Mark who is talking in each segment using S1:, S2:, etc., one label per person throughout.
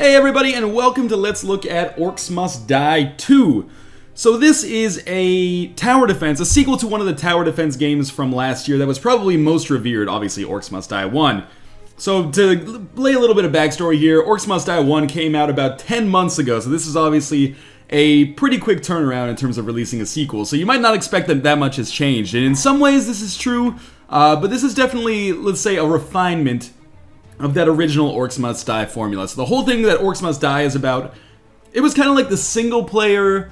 S1: Hey everybody, and welcome to Let's Look at Orcs Must Die 2. So this is a tower defense, a sequel to one of the tower defense games from last year that was probably most revered, obviously Orcs Must Die 1. So to lay a little bit of backstory here, Orcs Must Die 1 came out about 10 months ago, so this is obviously a pretty quick turnaround in terms of releasing a sequel. So you might not expect that much has changed, and in some ways this is true, but this is definitely, let's say, a refinement of that original Orcs Must Die formula. So the whole thing that Orcs Must Die is about, it was kind of like the single player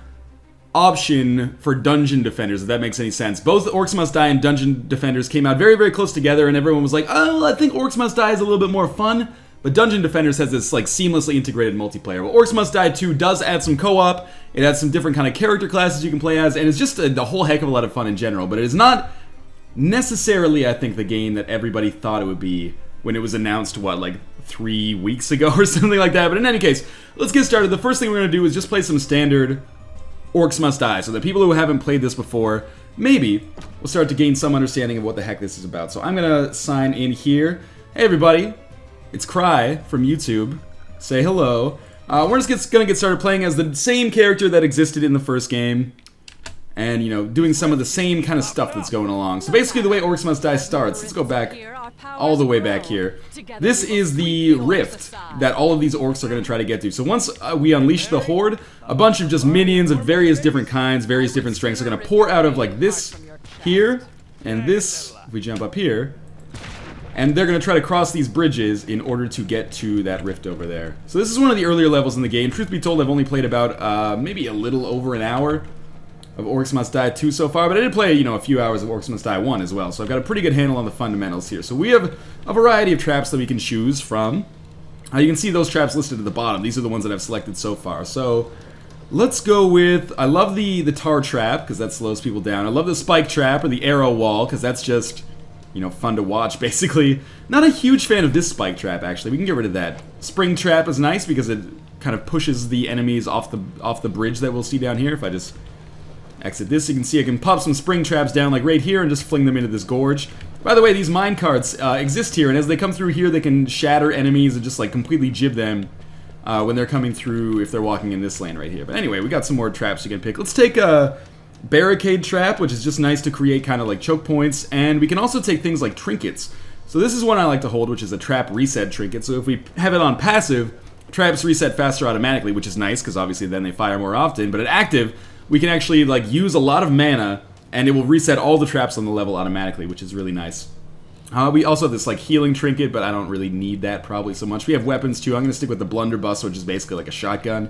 S1: option for Dungeon Defenders, if that makes any sense. Both Orcs Must Die and Dungeon Defenders came out very, very close together, and everyone was like, oh, I think Orcs Must Die is a little bit more fun, but Dungeon Defenders has this like seamlessly integrated multiplayer. Well, Orcs Must Die 2 does add some co-op, it adds some different kind of character classes you can play as, and it's just a whole heck of a lot of fun in general, but it is not necessarily, I think, the game that everybody thought it would be when it was announced, what, like 3 weeks ago or something like that. But in any case, let's get started. The first thing we're going to do is just play some standard Orcs Must Die, so that people who haven't played this before, maybe, will start to gain some understanding of what the heck this is about. So I'm going to sign in here. Hey everybody, it's Cry from YouTube. Say hello. We're just going to get started playing as the same character that existed in the first game, and, you know, doing some of the same kind of stuff that's going along. So basically the way Orcs Must Die starts, let's go back all the way back here. This is the rift that all of these orcs are going to try to get to. So once we unleash the horde, a bunch of just minions of various different kinds, various different strengths are going to pour out of like this here, and this, if we jump up here, and they're going to try to cross these bridges in order to get to that rift over there. So this is one of the earlier levels in the game. Truth be told, I've only played about maybe a little over an hour of Orcs Must Die 2 so far, but I did play, you know, a few hours of Orcs Must Die 1 as well, so I've got a pretty good handle on the fundamentals here. So we have a variety of traps that we can choose from. You can see those traps listed at the bottom. These are the ones that I've selected so far. So let's go with, I love the tar trap, because that slows people down. I love the spike trap, or the arrow wall, because that's just, you know, fun to watch, basically. Not a huge fan of this spike trap, actually. We can get rid of that. Spring trap is nice, because it kind of pushes the enemies off the bridge that we'll see down here. If I just exit this, you can see I can pop some spring traps down like right here and just fling them into this gorge. By the way, these mine carts exist here, and as they come through here, they can shatter enemies and just like completely jib them when they're coming through if they're walking in this lane right here. But anyway, we got some more traps you can pick. Let's take a barricade trap, which is just nice to create kind of like choke points, and we can also take things like trinkets. So this is one I like to hold, which is a trap reset trinket. So if we have it on passive, traps reset faster automatically, which is nice because obviously then they fire more often, but at active, we can actually like use a lot of mana, and it will reset all the traps on the level automatically, which is really nice. We also have this like healing trinket, but I don't really need that probably so much. We have weapons too. I'm going to stick with the blunderbuss, which is basically like a shotgun.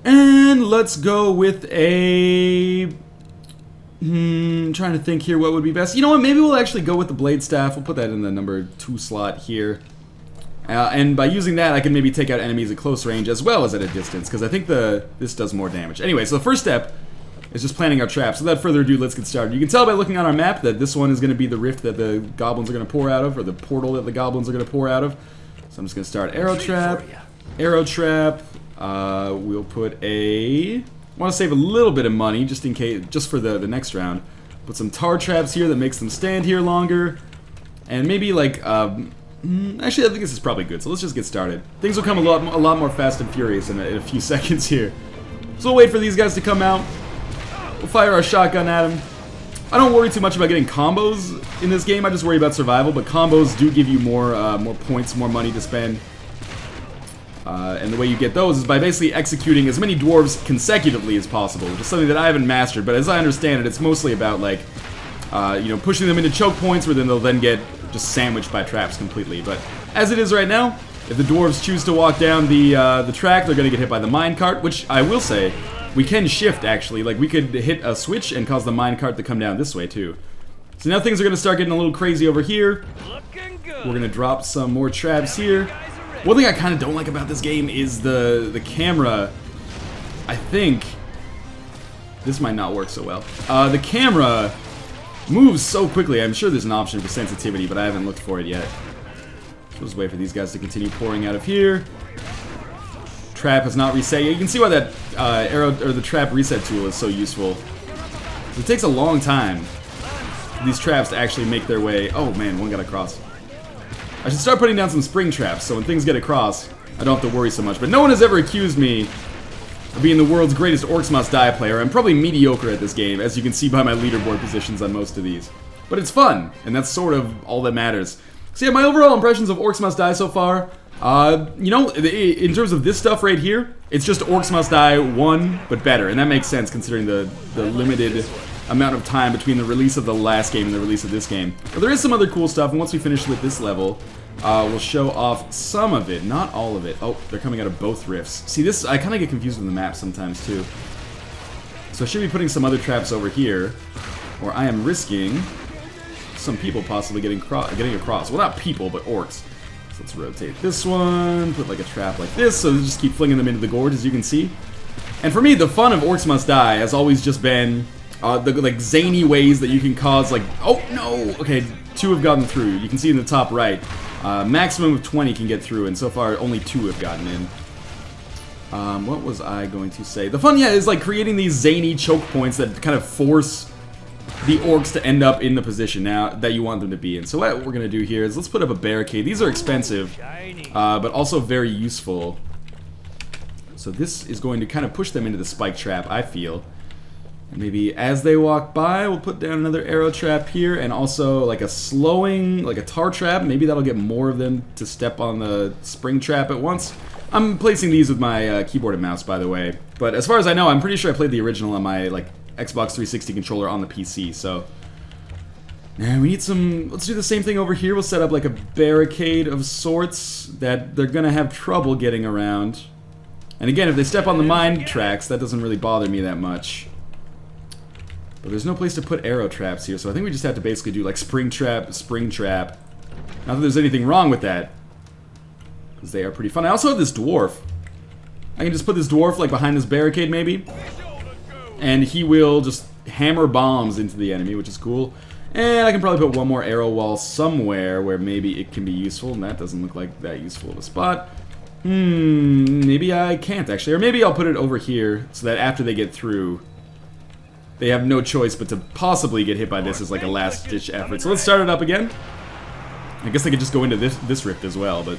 S1: And let's go with a... trying to think here what would be best. You know what, maybe we'll actually go with the blade staff. We'll put that in the number 2 slot here. And by using that, I can maybe take out enemies at close range as well as at a distance, because I think this does more damage. Anyway, so the first step is just planting our traps. So without further ado, let's get started. You can tell by looking on our map that this one is going to be the rift that the goblins are going to pour out of, or the portal that the goblins are going to pour out of. So I'm just going to start arrow trap, arrow trap. We'll put a... I want to save a little bit of money just in case, just for the next round. Put some tar traps here that makes them stand here longer, and maybe like... actually, I think this is probably good, so let's just get started. Things will come a lot more fast and furious in a few seconds here. So we'll wait for these guys to come out. We'll fire our shotgun at them. I don't worry too much about getting combos in this game, I just worry about survival, but combos do give you more points, more money to spend. And the way you get those is by basically executing as many dwarves consecutively as possible, which is something that I haven't mastered, but as I understand it, it's mostly about, like, you know, pushing them into choke points where then they'll then get just sandwiched by traps completely. But as it is right now, if the dwarves choose to walk down the track, they're going to get hit by the minecart, which I will say, we can shift actually. Like, we could hit a switch and cause the minecart to come down this way too. So now things are going to start getting a little crazy over here. We're going to drop some more traps here. One thing I kind of don't like about this game is the camera. I think this might not work so well. The camera moves so quickly. I'm sure there's an option for sensitivity, but I haven't looked for it yet. So just wait for these guys to continue pouring out of here. Trap has not reset yet. You can see why that arrow or the trap reset tool is so useful. It takes a long time for these traps to actually make their way. Oh man, one got across. I should start putting down some spring traps, so when things get across, I don't have to worry so much. But no one has ever accused me of being the world's greatest Orcs Must Die player. I'm probably mediocre at this game, as you can see by my leaderboard positions on most of these. But it's fun, and that's sort of all that matters. So yeah, my overall impressions of Orcs Must Die so far, you know, in terms of this stuff right here, it's just Orcs Must Die 1, but better. And that makes sense considering the limited amount of time between the release of the last game and the release of this game. But there is some other cool stuff, and once we finish with this level, we'll show off some of it, not all of it. Oh, they're coming out of both rifts. See, this, I kind of get confused with the map sometimes, too. So I should be putting some other traps over here, or I am risking some people possibly getting across. Well, not people, but orcs. So let's rotate this one, put like a trap like this, so just keep flinging them into the gorge, as you can see. And for me, the fun of Orcs Must Die has always just been the like zany ways that you can cause like, oh no, okay, 2 have gotten through. You can see in the top right, maximum of 20 can get through, and so far only 2 have gotten in. What was I going to say? The fun, yeah, is like creating these zany choke points that kind of force the orcs to end up in the position now that you want them to be in. So what we're gonna do here is let's put up a barricade. These are expensive, but also very useful. So this is going to kind of push them into the spike trap, I feel. And maybe as they walk by, we'll put down another arrow trap here, and also like a slowing, like a tar trap. Maybe that'll get more of them to step on the spring trap at once. I'm placing these with my keyboard and mouse, by the way. But as far as I know, I'm pretty sure I played the original on my like Xbox 360 controller on the PC, so... And we need some... Let's do the same thing over here. We'll set up like a barricade of sorts that they're gonna have trouble getting around. And again, if they step on the mine tracks, that doesn't really bother me that much. But there's no place to put arrow traps here, so I think we just have to basically do like spring trap. Not that there's anything wrong with that, because they are pretty fun. I also have this dwarf. I can just put this dwarf like behind this barricade maybe, and he will just hammer bombs into the enemy, which is cool. And I can probably put one more arrow wall somewhere where maybe it can be useful, and that doesn't look like that useful of a spot. Maybe I can't actually, or maybe I'll put it over here so that after they get through, they have no choice but to possibly get hit by this as like a last-ditch effort. So let's start it up again. I guess they could just go into this rift as well, but...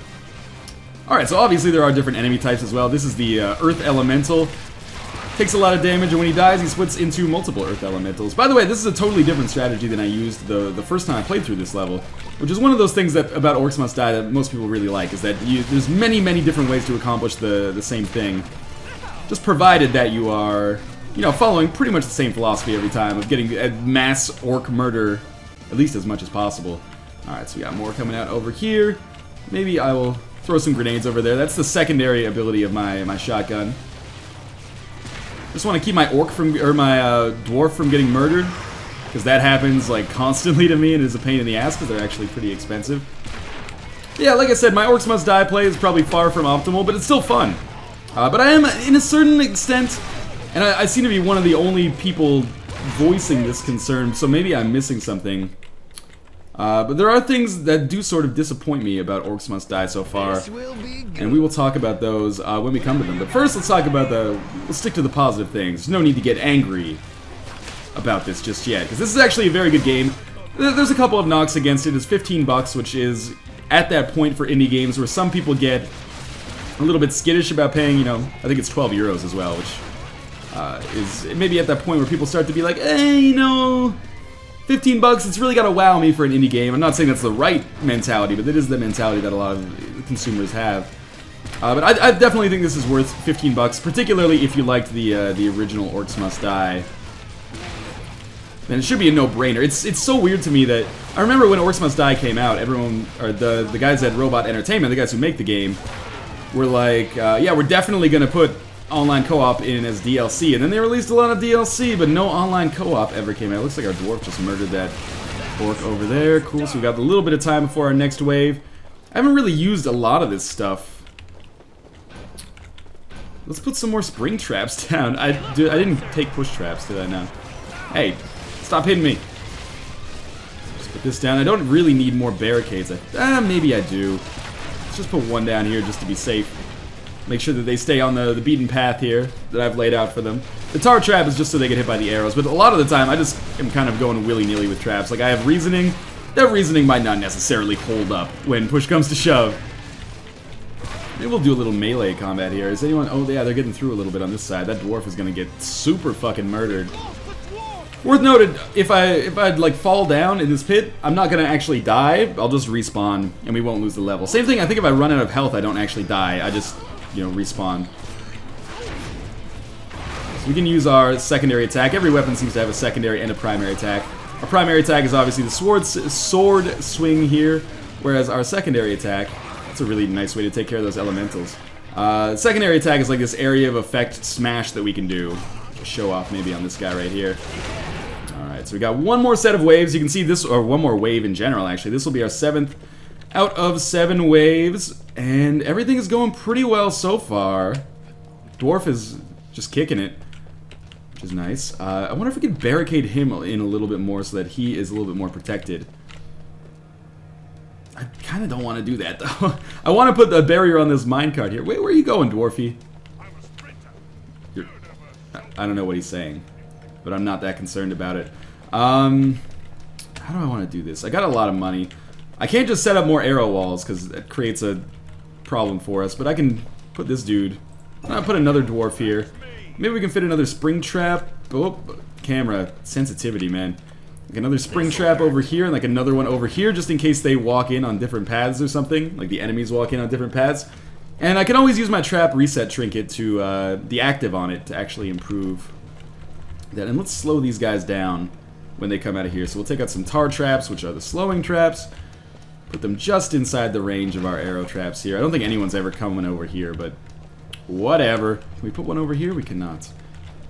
S1: Alright, so obviously there are different enemy types as well. This is the Earth Elemental. Takes a lot of damage, and when he dies, he splits into multiple Earth Elementals. By the way, this is a totally different strategy than I used the first time I played through this level, which is one of those things that about Orcs Must Die that most people really like, is that there's many, many different ways to accomplish the same thing. Just provided that you are, you know, following pretty much the same philosophy every time of getting mass orc murder at least as much as possible. Alright, so we got more coming out over here. Maybe I will throw some grenades over there. That's the secondary ability of my shotgun. Just want to keep my orc from, or my dwarf from getting murdered, because that happens like constantly to me and is a pain in the ass because they're actually pretty expensive. Yeah, like I said, my Orcs Must Die play is probably far from optimal, but it's still fun. But I am, in a certain extent, and I seem to be one of the only people voicing this concern, so maybe I'm missing something. But there are things that do sort of disappoint me about Orcs Must Die so far, and we will talk about those when we come to them. But first, let's talk about let's stick to the positive things. There's no need to get angry about this just yet, because this is actually a very good game. There's a couple of knocks against it. It's $15, which is at that point for indie games where some people get a little bit skittish about paying, you know, I think it's 12 euros as well, which is maybe at that point where people start to be like, hey, you know, $15, it's really gotta wow me for an indie game. I'm not saying that's the right mentality, but it is the mentality that a lot of consumers have. But I definitely think this is worth $15, particularly if you liked the original Orcs Must Die. Then it should be a no-brainer. It's so weird to me that I remember when Orcs Must Die came out, everyone, or the guys at Robot Entertainment, the guys who make the game, were like, yeah, we're definitely gonna put online co-op in as DLC, and then they released a lot of DLC, but no online co-op ever came out. It looks like our dwarf just murdered that orc over there. Cool, so we got a little bit of time before our next wave. I haven't really used a lot of this stuff. Let's put some more spring traps down. I didn't take push traps, did I now? Hey, stop hitting me. Just put this down. I don't really need more barricades. Maybe I do. Let's just put one down here just to be safe. Make sure that they stay on the beaten path here that I've laid out for them. The tar trap is just so they get hit by the arrows, but a lot of the time I just am kind of going willy-nilly with traps. Like, I have reasoning. That reasoning might not necessarily hold up when push comes to shove. Maybe we'll do a little melee combat here. Is anyone... Oh, yeah, they're getting through a little bit on this side. That dwarf is going to get super fucking murdered. Worth noted, if I'd like fall down in this pit, I'm not going to actually die. I'll just respawn, and we won't lose the level. Same thing, I think if I run out of health, I don't actually die. I just, you know, respawn. So we can use our secondary attack. Every weapon seems to have a secondary and a primary attack. Our primary attack is obviously the sword swing here, whereas our secondary attack, that's a really nice way to take care of those elementals. Secondary attack is like this area of effect smash that we can do. Show off maybe on this guy right here. Alright, so we got one more set of waves. You can see this, or one more wave in general actually. This will be our 7th out of 7 waves, and everything is going pretty well so far. Dwarf is just kicking it, which is nice. I wonder if we could barricade him in a little bit more so that he is a little bit more protected. I kind of don't want to do that though. I want to put the barrier on this minecart here. Wait, where are you going, Dwarfy? I don't know what he's saying, but I'm not that concerned about it. How do I want to do this? I got a lot of money. I can't just set up more arrow walls because that creates a problem for us, but I can put this dude. I'll put another dwarf here. Maybe we can fit another spring trap. Oh, camera sensitivity, man. Like another spring trap over here and like another one over here just in case they walk in on different paths or something. Like the enemies walk in on different paths. And I can always use my trap reset trinket to the active on it to actually improve that. And let's slow these guys down when they come out of here. So we'll take out some tar traps, which are the slowing traps. Put them just inside the range of our arrow traps here. I don't think anyone's ever coming over here, but whatever. Can we put one over here? We cannot.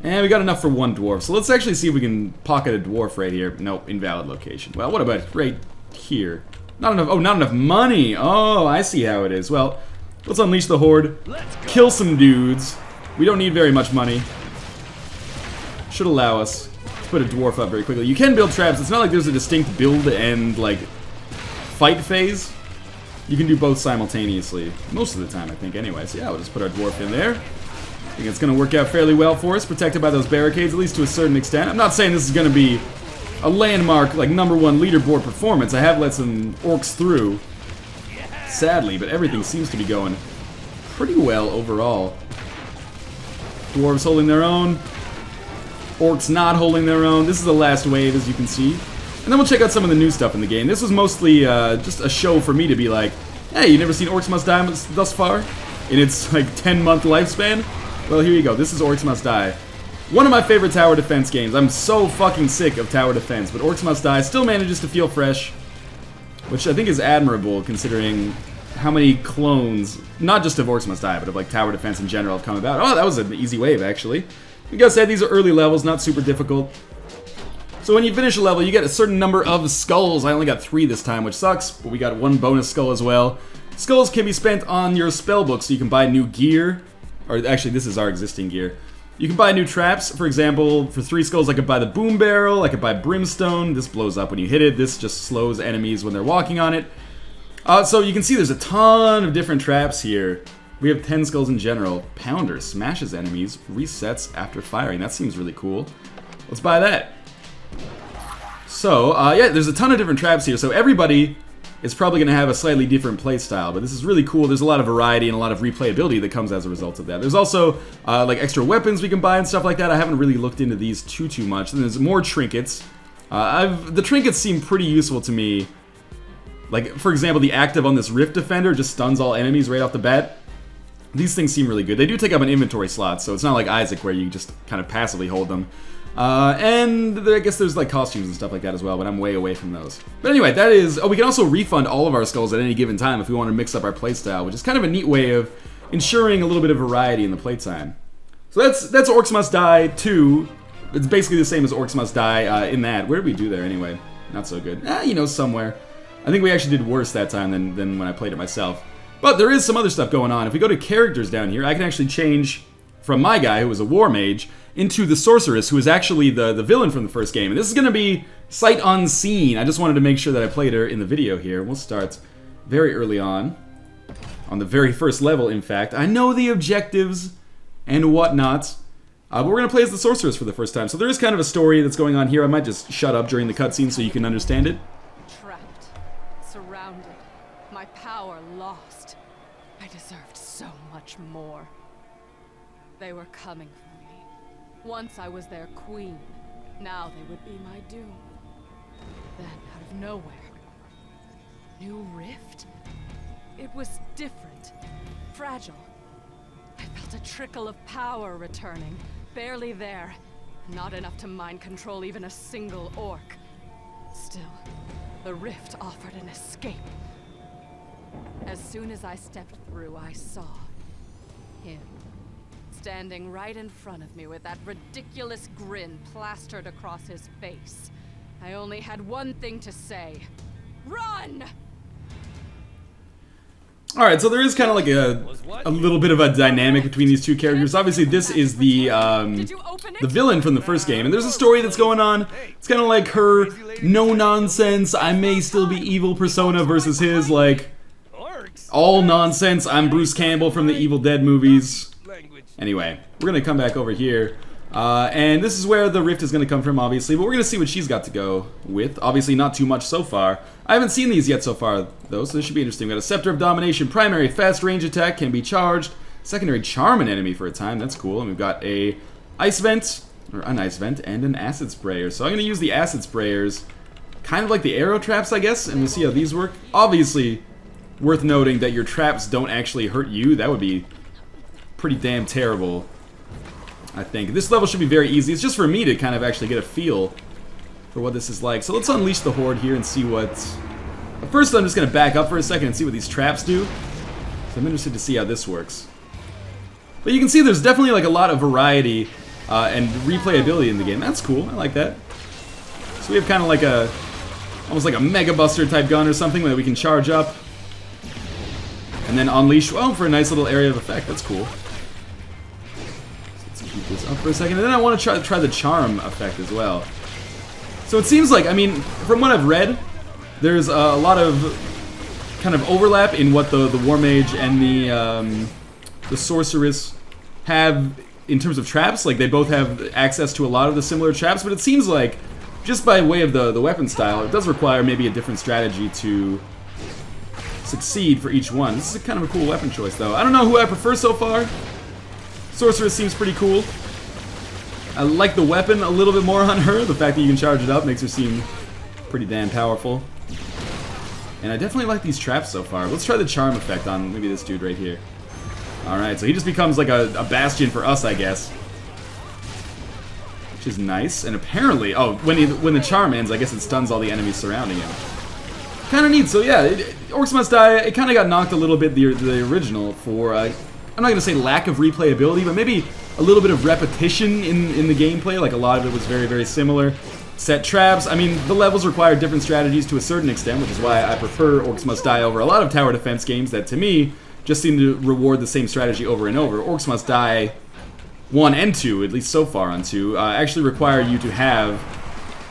S1: And we got enough for one dwarf. So let's actually see if we can pocket a dwarf right here. Nope, invalid location. Well, what about right here? Not enough. Oh, not enough money. Oh, I see how it is. Well, let's unleash the horde, kill some dudes. We don't need very much money. Should allow us to put a dwarf up very quickly. You can build traps. It's not like there's a distinct build and like fight phase. You can do both simultaneously most of the time, I think. Anyway, so yeah, we'll just put our dwarf in there. I think it's going to work out fairly well for us, protected by those barricades, at least to a certain extent. I'm not saying this is going to be a landmark, like #1 leaderboard performance. I have let some orcs through, sadly, but everything seems to be going pretty well overall. Dwarves holding their own. Orcs not holding their own. This is the last wave, as you can see. And then we'll check out some of the new stuff in the game. This was mostly just a show for me to be like, hey, you never seen Orcs Must Die thus far? In its, like, 10-month lifespan? Well, here you go. This is Orcs Must Die. One of my favorite tower defense games. I'm so fucking sick of tower defense, but Orcs Must Die still manages to feel fresh, which I think is admirable considering how many clones, not just of Orcs Must Die, but of like tower defense in general have come about. Oh, that was an easy wave, actually. Like I said, these are early levels, not super difficult. So when you finish a level, you get a certain number of skulls. I only got 3 this time, which sucks, but we got 1 bonus skull as well. Skulls can be spent on your spell book, so you can buy new gear. Or actually, this is our existing gear. You can buy new traps. For example, for 3 skulls, I could buy the boom barrel. I could buy brimstone. This blows up when you hit it. This just slows enemies when they're walking on it. So you can see there's a ton of different traps here. We have 10 skulls in general. Pounder smashes enemies, resets after firing. That seems really cool. Let's buy that. So, yeah, there's a ton of different traps here. So everybody is probably going to have a slightly different playstyle, but this is really cool. There's a lot of variety and a lot of replayability that comes as a result of that. There's also like extra weapons we can buy and stuff like that. I haven't really looked into these too much. And there's more trinkets. The trinkets seem pretty useful to me. Like, for example, the active on this Rift Defender just stuns all enemies right off the bat. These things seem really good. They do take up an inventory slot, so it's not like Isaac where you just kind of passively hold them. And I guess there's like costumes and stuff like that as well, but I'm way away from those. But anyway, that is... Oh, we can also refund all of our skulls at any given time if we want to mix up our playstyle, which is kind of a neat way of ensuring a little bit of variety in the playtime. So that's Orcs Must Die 2. It's basically the same as Orcs Must Die in that. Where did we do there anyway? Not so good. You know, somewhere. I think we actually did worse that time than when I played it myself. But there is some other stuff going on. If we go to characters down here, I can actually change from my guy, who was a war mage, into the sorceress, who is actually the villain from the first game. And this is going to be sight unseen. I just wanted to make sure that I played her in the video here. We'll start very early on the very first level, in fact. I know the objectives and whatnot, but we're going to play as the sorceress for the first time. So there is kind of a story that's going on here. I might just shut up during the cutscene so you can understand it.
S2: Trapped, surrounded, my power lost. I deserved so They were coming for me. Once I was their queen. Now they would be my doom. Then, out of nowhere, new rift? It was different. Fragile. I felt a trickle of power returning. Barely there. Not enough to mind control even a single orc. Still, the rift offered an escape. As soon as I stepped through, I saw him. Standing right in front of me with that ridiculous grin plastered across his face. I only had one thing to say. Run!
S1: Alright, so there is kind of like a little bit of a dynamic between these two characters. Obviously, this is the villain from the first game, and there's a story that's going on. It's kind of like her no-nonsense, I may still be evil persona versus his, like, all nonsense, I'm Bruce Campbell from the Evil Dead movies. Anyway, we're going to come back over here. And this is where the rift is going to come from, obviously. But we're going to see what she's got to go with. Obviously, not too much so far. I haven't seen these yet so far, though, so this should be interesting. We've got a Scepter of Domination. Primary fast range attack can be charged. Secondary charm an enemy for a time. That's cool. And we've got a ice vent, or an ice vent, and an acid sprayer. So I'm going to use the acid sprayers, kind of like the arrow traps, I guess. And we'll see how these work. Obviously, worth noting that your traps don't actually hurt you. That would be pretty damn terrible, I think. This level should be very easy. It's just for me to kind of actually get a feel for what this is like. So let's unleash the horde here and see what... First, I'm just going to back up for a second and see what these traps do. So I'm interested to see how this works. But you can see there's definitely like a lot of variety and replayability in the game. That's cool. I like that. So we have kind of like a... almost like a Mega Buster type gun or something that we can charge up. And then unleash, well, for a nice little area of effect. That's cool. Let's keep this up for a second. And then I want to try the charm effect as well. So it seems like, I mean, from what I've read, there's a lot of kind of overlap in what the War Mage and the Sorceress have in terms of traps. Like, they both have access to a lot of the similar traps, but it seems like, just by way of the weapon style, it does require maybe a different strategy to succeed for each one. This is kind of a cool weapon choice, though. I don't know who I prefer so far. Sorceress seems pretty cool. I like the weapon a little bit more on her. The fact that you can charge it up makes her seem pretty damn powerful. And I definitely like these traps so far. Let's try the charm effect on maybe this dude right here. Alright, so he just becomes like a bastion for us, I guess. Which is nice. And apparently, oh, when the charm ends, I guess it stuns all the enemies surrounding him. Kind of neat. So yeah, Orcs Must Die, it kind of got knocked a little bit, the original, for, I'm not going to say lack of replayability, but maybe a little bit of repetition in the gameplay. Like, a lot of it was very, very similar. Set traps. I mean, the levels require different strategies to a certain extent, which is why I prefer Orcs Must Die over a lot of tower defense games that, to me, just seem to reward the same strategy over and over. Orcs Must Die 1 and 2, at least so far on 2, actually require you to have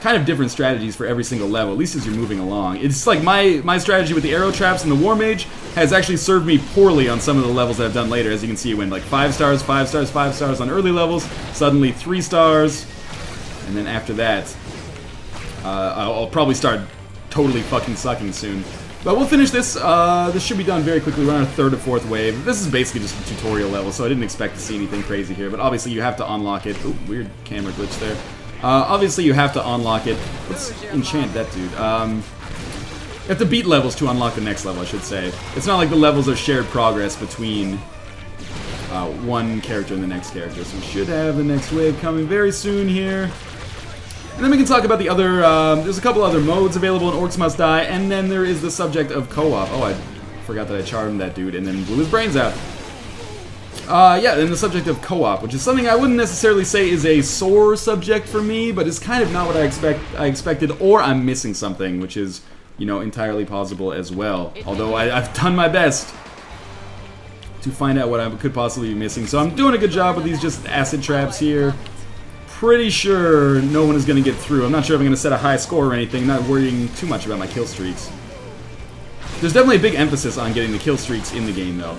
S1: kind of different strategies for every single level, at least as you're moving along. It's like my strategy with the arrow traps and the War Mage has actually served me poorly on some of the levels that I've done later. As you can see, it went like 5 stars, 5 stars, 5 stars on early levels, suddenly 3 stars, and then after that, I'll probably start totally fucking sucking soon. But we'll finish this. This should be done very quickly. We're on our 3rd or 4th wave. This is basically just a tutorial level, so I didn't expect to see anything crazy here, but obviously you have to unlock it. Ooh, weird camera glitch there. Obviously you have to unlock it. Let's enchant that dude. You have to beat levels to unlock the next level, I should say. It's not like the levels are shared progress between one character and the next character. So we should have the next wave coming very soon here. And then we can talk about the other, there's a couple other modes available in Orcs Must Die, and then there is the subject of co-op. Oh, I forgot that I charmed that dude and then blew his brains out. Yeah, then the subject of co-op, which is something I wouldn't necessarily say is a sore subject for me, but it's kind of not what I expected, or I'm missing something, which is, you know, entirely possible as well. Although I've done my best to find out what I could possibly be missing. So I'm doing a good job with these just acid traps here. Pretty sure no one is going to get through. I'm not sure if I'm going to set a high score or anything. Not worrying too much about my kill streaks. There's definitely a big emphasis on getting the kill streaks in the game, though,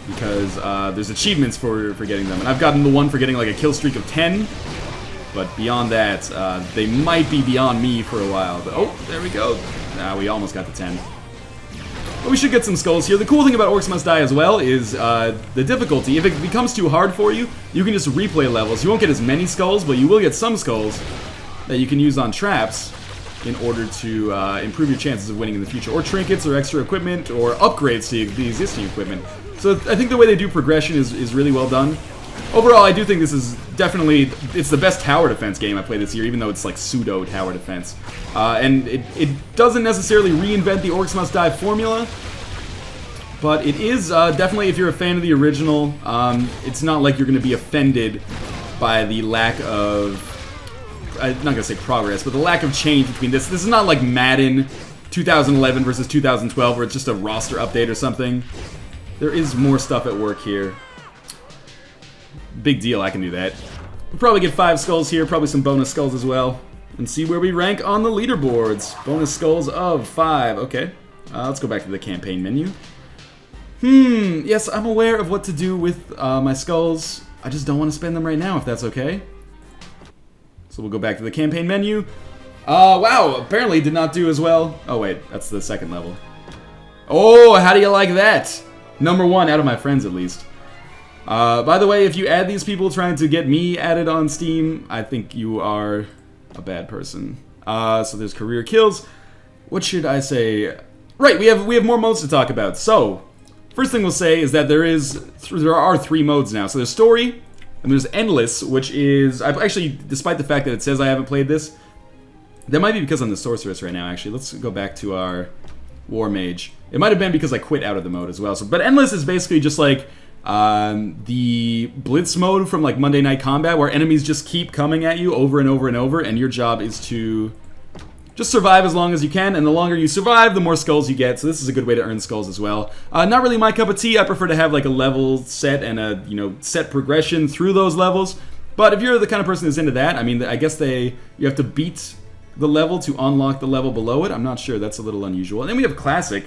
S1: because there's achievements for getting them. And I've gotten the one for getting like a kill streak of 10, but beyond that, they might be beyond me for a while. But, oh, there we go. Nah, we almost got the 10. But we should get some skulls here. The cool thing about Orcs Must Die as well is the difficulty. If it becomes too hard for you, you can just replay levels. You won't get as many skulls, but you will get some skulls that you can use on traps in order to improve your chances of winning in the future. Or trinkets, or extra equipment, or upgrades to the existing equipment. So I think the way they do progression is really well done. Overall, I do think this is definitely, it's the best tower defense game I played this year, even though it's like pseudo tower defense. And it doesn't necessarily reinvent the Orcs Must Die formula, but it is definitely, if you're a fan of the original, it's not like you're going to be offended by the lack of, I'm not going to say progress, but the lack of change between this. This is not like Madden 2011 versus 2012 where it's just a roster update or something. There is more stuff at work here. Big deal, I can do that. We'll probably get 5 skulls here, probably some bonus skulls as well. And see where we rank on the leaderboards. Bonus skulls of 5, okay. Let's go back to the campaign menu. Yes, I'm aware of what to do with my skulls. I just don't want to spend them right now, if that's okay. So we'll go back to the campaign menu. Wow, apparently did not do as well. Oh wait, that's the second level. Oh, how do you like that? Number 1 out of my friends, at least. By the way, if you add these people trying to get me added on Steam, I think you are a bad person. So there's career kills. What should I say? Right, we have more modes to talk about. So, first thing we'll say is that there are 3 modes now. So there's story, and there's endless, which is, I've actually, despite the fact that it says I haven't played this, that might be because I'm the sorceress right now, actually. Let's go back to our war mage. It might have been because I quit out of the mode as well. So, but endless is basically just like the blitz mode from like Monday Night Combat, where enemies just keep coming at you over and over and over, and your job is to just survive as long as you can, and the longer you survive, the more skulls you get. So this is a good way to earn skulls as well. Not really my cup of tea. I prefer to have like a level set and a set progression through those levels. But if you're the kind of person who's into that, I mean, I guess you have to beat the level to unlock the level below it. I'm not sure. That's a little unusual. And then we have classic.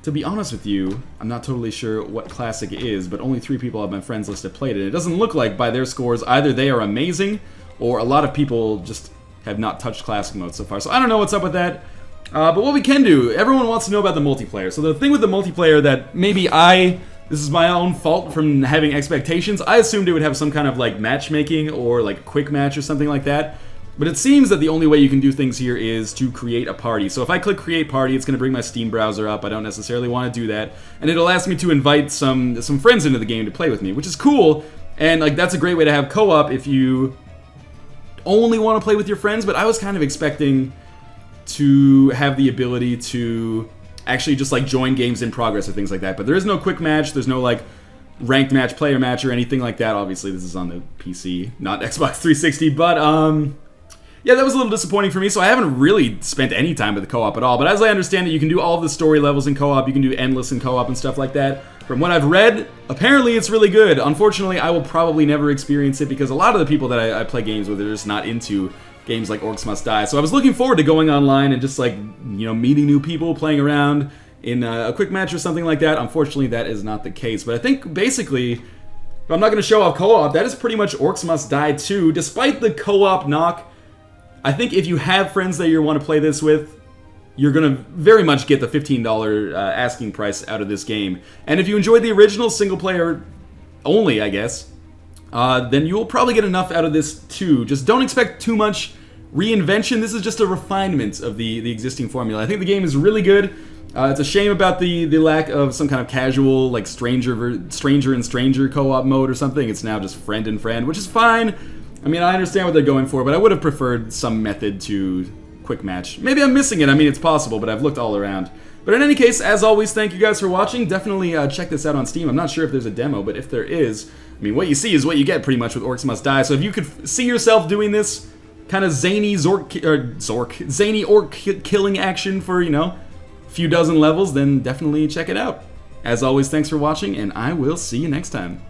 S1: To be honest with you, I'm not totally sure what Classic is, but only 3 people on my friends list have played it. It doesn't look like, by their scores, either they are amazing, or a lot of people just have not touched Classic mode so far. So I don't know what's up with that. But what we can do, everyone wants to know about the multiplayer. So the thing with the multiplayer that maybe this is my own fault from having expectations, I assumed it would have some kind of like matchmaking or like a quick match or something like that. But it seems that the only way you can do things here is to create a party. So if I click create party, it's going to bring my Steam browser up. I don't necessarily want to do that. And it'll ask me to invite some friends into the game to play with me, which is cool. And like that's a great way to have co-op if you only want to play with your friends. But I was kind of expecting to have the ability to actually just like join games in progress or things like that. But there is no quick match. There's no like ranked match, player match, or anything like that. Obviously, this is on the PC, not Xbox 360. But yeah, that was a little disappointing for me, so I haven't really spent any time with the co-op at all. But as I understand it, you can do all of the story levels in co-op, you can do endless in co-op and stuff like that. From what I've read, apparently it's really good. Unfortunately, I will probably never experience it because a lot of the people that I play games with are just not into games like Orcs Must Die. So I was looking forward to going online and just like, meeting new people, playing around in a quick match or something like that. Unfortunately, that is not the case. But I think basically, if I'm not going to show off co-op, that is pretty much Orcs Must Die 2. Despite the co-op knock, I think if you have friends that you want to play this with, you're going to very much get the $15 asking price out of this game. And if you enjoyed the original single player only, I guess, then you will probably get enough out of this too. Just don't expect too much reinvention. This is just a refinement of the existing formula. I think the game is really good. It's a shame about the lack of some kind of casual, like stranger and stranger co-op mode or something. It's now just friend and friend, which is fine. I mean, I understand what they're going for, but I would have preferred some method to quick match. Maybe I'm missing it. I mean, it's possible, but I've looked all around. But in any case, as always, thank you guys for watching. Definitely check this out on Steam. I'm not sure if there's a demo, but if there is, I mean, what you see is what you get pretty much with Orcs Must Die. So if you could see yourself doing this kind of zany zany orc killing action for, a few dozen levels, then definitely check it out. As always, thanks for watching, and I will see you next time.